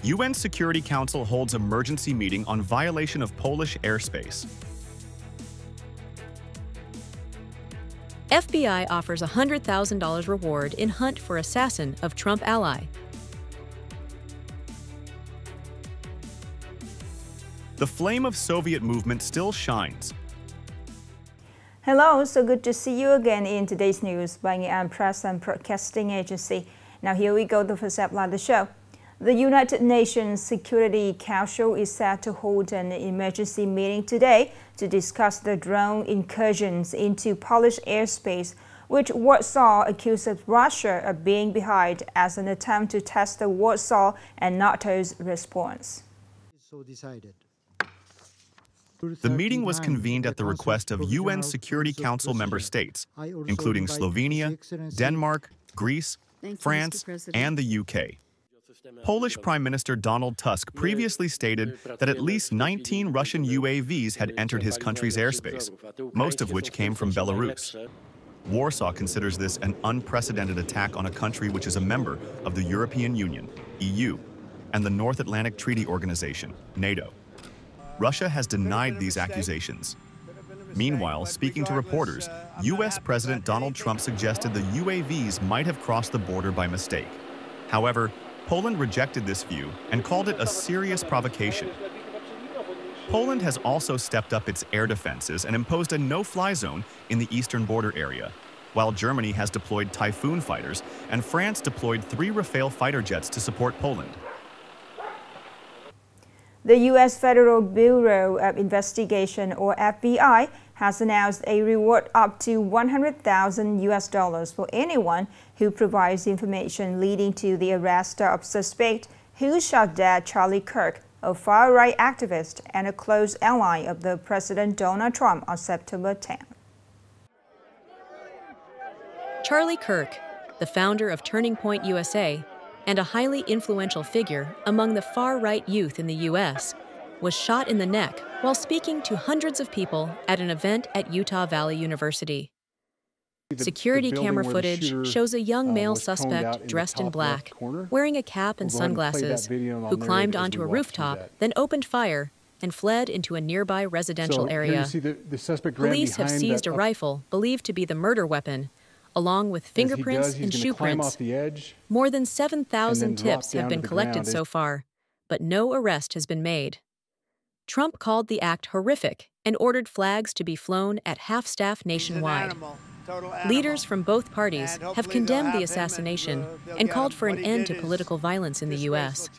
UN Security Council holds emergency meeting on violation of Polish airspace. FBI offers $100,000 reward in hunt for assassin of Trump ally. The flame of Soviet movement still shines. Hello, so good to see you again in today's news by Nghệ An Press and Broadcasting Agency. Now here we go, the first headline of the show. The United Nations Security Council is set to hold an emergency meeting today to discuss the drone incursions into Polish airspace, which Warsaw accuses Russia of being behind as an attempt to test the Warsaw and NATO's response. The meeting was convened at the request of UN Security Council member states, including Slovenia, Denmark, Greece, France, and the UK. Polish Prime Minister Donald Tusk previously stated that at least 19 Russian UAVs had entered his country's airspace, most of which came from Belarus. Warsaw considers this an unprecedented attack on a country which is a member of the European Union, EU, and the North Atlantic Treaty Organization, NATO. Russia has denied these accusations. Meanwhile, speaking to reporters, U.S. President Donald Trump suggested the UAVs might have crossed the border by mistake. However, Poland rejected this view and called it a serious provocation. Poland has also stepped up its air defenses and imposed a no-fly zone in the eastern border area, while Germany has deployed Typhoon fighters and France deployed 3 Rafale fighter jets to support Poland. The U.S. Federal Bureau of Investigation, or FBI, has announced a reward up to $100,000 for anyone who provides information leading to the arrest of suspect who shot dead Charlie Kirk, a far-right activist and a close ally of the President Donald Trump, on September 10. Charlie Kirk, the founder of Turning Point USA, and a highly influential figure among the far-right youth in the U.S., was shot in the neck while speaking to hundreds of people at an event at Utah Valley University. Security camera footage shows a young male suspect dressed in black, wearing a cap and sunglasses, who climbed onto a rooftop, then opened fire and fled into a nearby residential area. Police have seized a rifle believed to be the murder weapon, along with fingerprints and shoe prints. More than 7,000 tips have been collected so far, but no arrest has been made. Trump called the act horrific and ordered flags to be flown at half-staff nationwide. Leaders from both parties have condemned the assassination and called for an end to political violence in the U.S.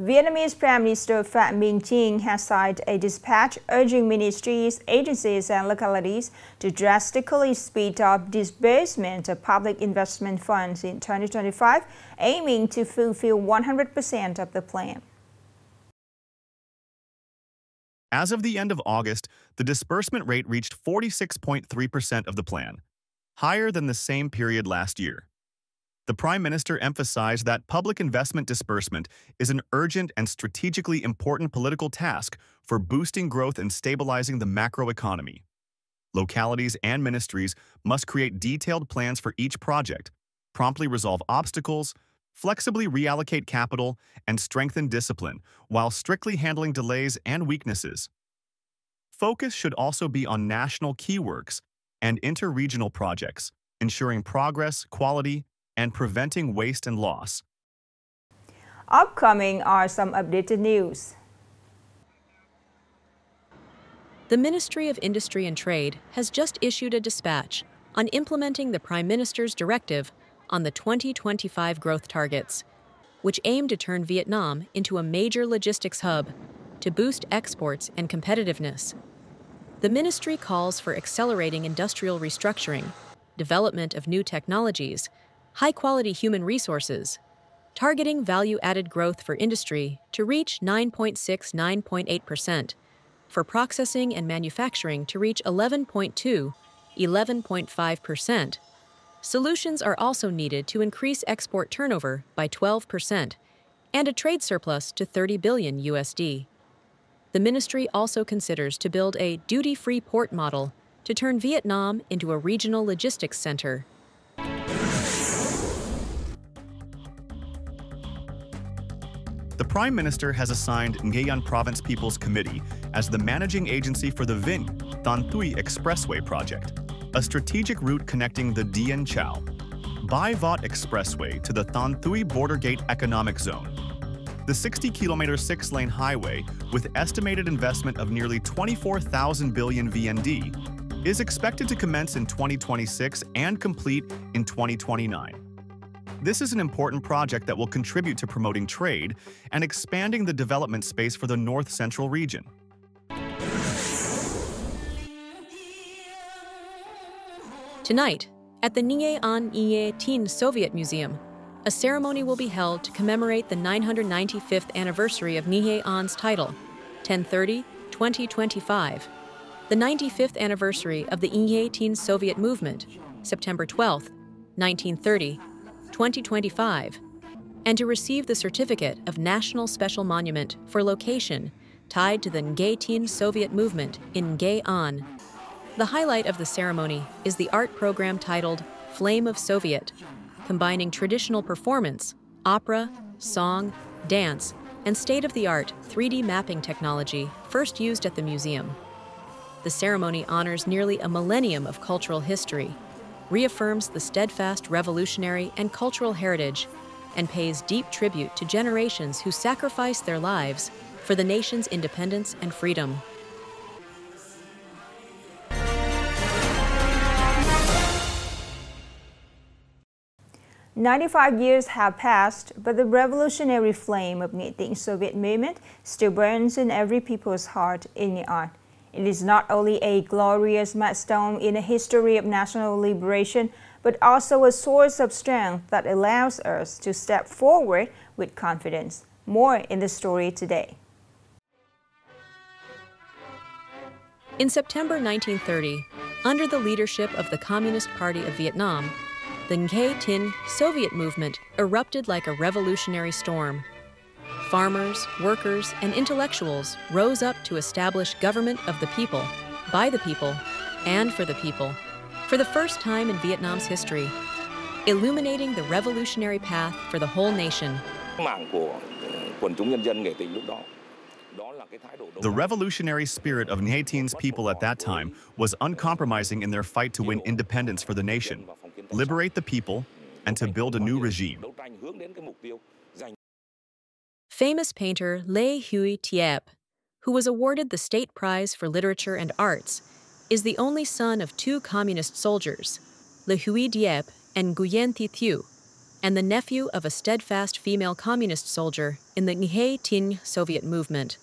Vietnamese Prime Minister Phạm Minh Chính has signed a dispatch urging ministries, agencies and localities to drastically speed up disbursement of public investment funds in 2025, aiming to fulfill 100% of the plan. As of the end of August, the disbursement rate reached 46.3% of the plan, higher than the same period last year. The Prime Minister emphasized that public investment disbursement is an urgent and strategically important political task for boosting growth and stabilizing the macroeconomy. Localities and ministries must create detailed plans for each project, promptly resolve obstacles, flexibly reallocate capital, and strengthen discipline while strictly handling delays and weaknesses. Focus should also be on national key works and interregional projects, ensuring progress, quality, and preventing waste and loss. Upcoming are some updated news. The Ministry of Industry and Trade has just issued a dispatch on implementing the Prime Minister's directive on the 2025 growth targets, which aim to turn Vietnam into a major logistics hub to boost exports and competitiveness. The ministry calls for accelerating industrial restructuring, development of new technologies, high-quality human resources, targeting value-added growth for industry to reach 9.6–9.8%, for processing and manufacturing to reach 11.2–11.5%. Solutions are also needed to increase export turnover by 12% and a trade surplus to $30 billion USD. The ministry also considers to build a duty-free port model to turn Vietnam into a regional logistics center. the Prime Minister has assigned Nghe An Province People's Committee as the managing agency for the Vinh Tan Thuy Expressway project, a strategic route connecting the Dien Chau Bai Vot Expressway to the Tan Thuy Border Gate Economic Zone. The 60-kilometer 6-lane highway, with estimated investment of nearly 24,000 billion VND, is expected to commence in 2026 and complete in 2029. This is an important project that will contribute to promoting trade and expanding the development space for the North Central region. Tonight, at the Nghe An Nye Tin Soviet Museum, a ceremony will be held to commemorate the 995th anniversary of Nghe An's title, 10/30/2025, the 95th anniversary of the Nye Tin Soviet movement, September 12, 1930, 2025, and to receive the certificate of National Special Monument for location tied to the Nghe Tin Soviet movement in Nghe An. The highlight of the ceremony is the art program titled Flame of Soviet, combining traditional performance, opera, song, dance, and state-of-the-art 3D mapping technology first used at the museum. The ceremony honors nearly a millennium of cultural history, reaffirms the steadfast revolutionary and cultural heritage, and pays deep tribute to generations who sacrificed their lives for the nation's independence and freedom. "95 years have passed, but the revolutionary flame of Nghe Tin Soviet movement still burns in every people's heart in Nghe An. It is not only a glorious milestone in the history of national liberation, but also a source of strength that allows us to step forward with confidence. More in the story today. In September 1930, under the leadership of the Communist Party of Vietnam, the Nghe Tin Soviet movement erupted like a revolutionary storm. Farmers, workers, and intellectuals rose up to establish government of the people, by the people, and for the people, for the first time in Vietnam's history, illuminating the revolutionary path for the whole nation. The revolutionary spirit of Nghe Tin's people at that time was uncompromising in their fight to win independence for the nation, liberate the people, and to build a new regime. Famous painter Lê Huy Thiep, who was awarded the State Prize for Literature and Arts, is the only son of two communist soldiers, Lê Huy Thiep and Nguyen Thi Thu, and the nephew of a steadfast female communist soldier in the Nghe Tin Soviet movement.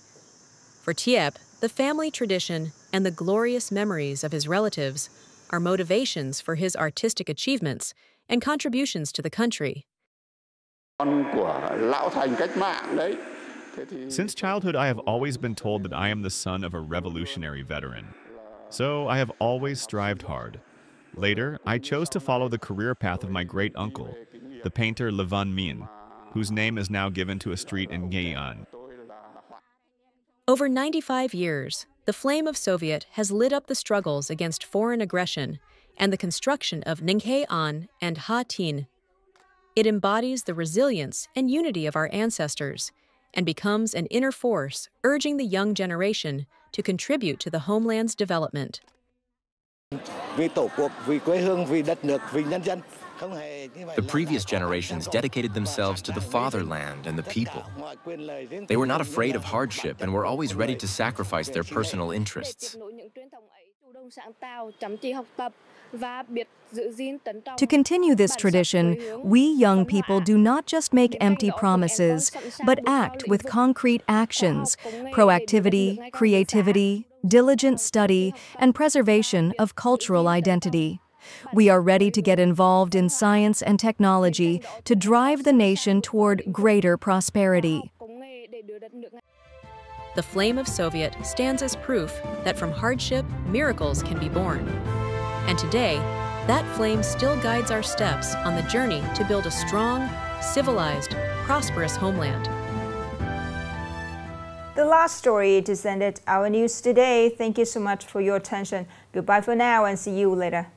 For Thiep, the family tradition and the glorious memories of his relatives are motivations for his artistic achievements and contributions to the country. Since childhood, I have always been told that I am the son of a revolutionary veteran. So I have always strived hard. Later, I chose to follow the career path of my great-uncle, the painter Le Van Minh, whose name is now given to a street in Nghe An. Over 95 years, the flame of Soviet has lit up the struggles against foreign aggression and the construction of Nghe An and Ha Tin. It embodies the resilience and unity of our ancestors and becomes an inner force urging the young generation to contribute to the homeland's development. The previous generations dedicated themselves to the fatherland and the people. They were not afraid of hardship and were always ready to sacrifice their personal interests. To continue this tradition, we young people do not just make empty promises, but act with concrete actions, proactivity, creativity, diligent study, and preservation of cultural identity. We are ready to get involved in science and technology to drive the nation toward greater prosperity. The flame of Soviet stands as proof that from hardship, miracles can be born. And today, that flame still guides our steps on the journey to build a strong, civilized, prosperous homeland. The last story to end our news today. Thank you so much for your attention. Goodbye for now and see you later.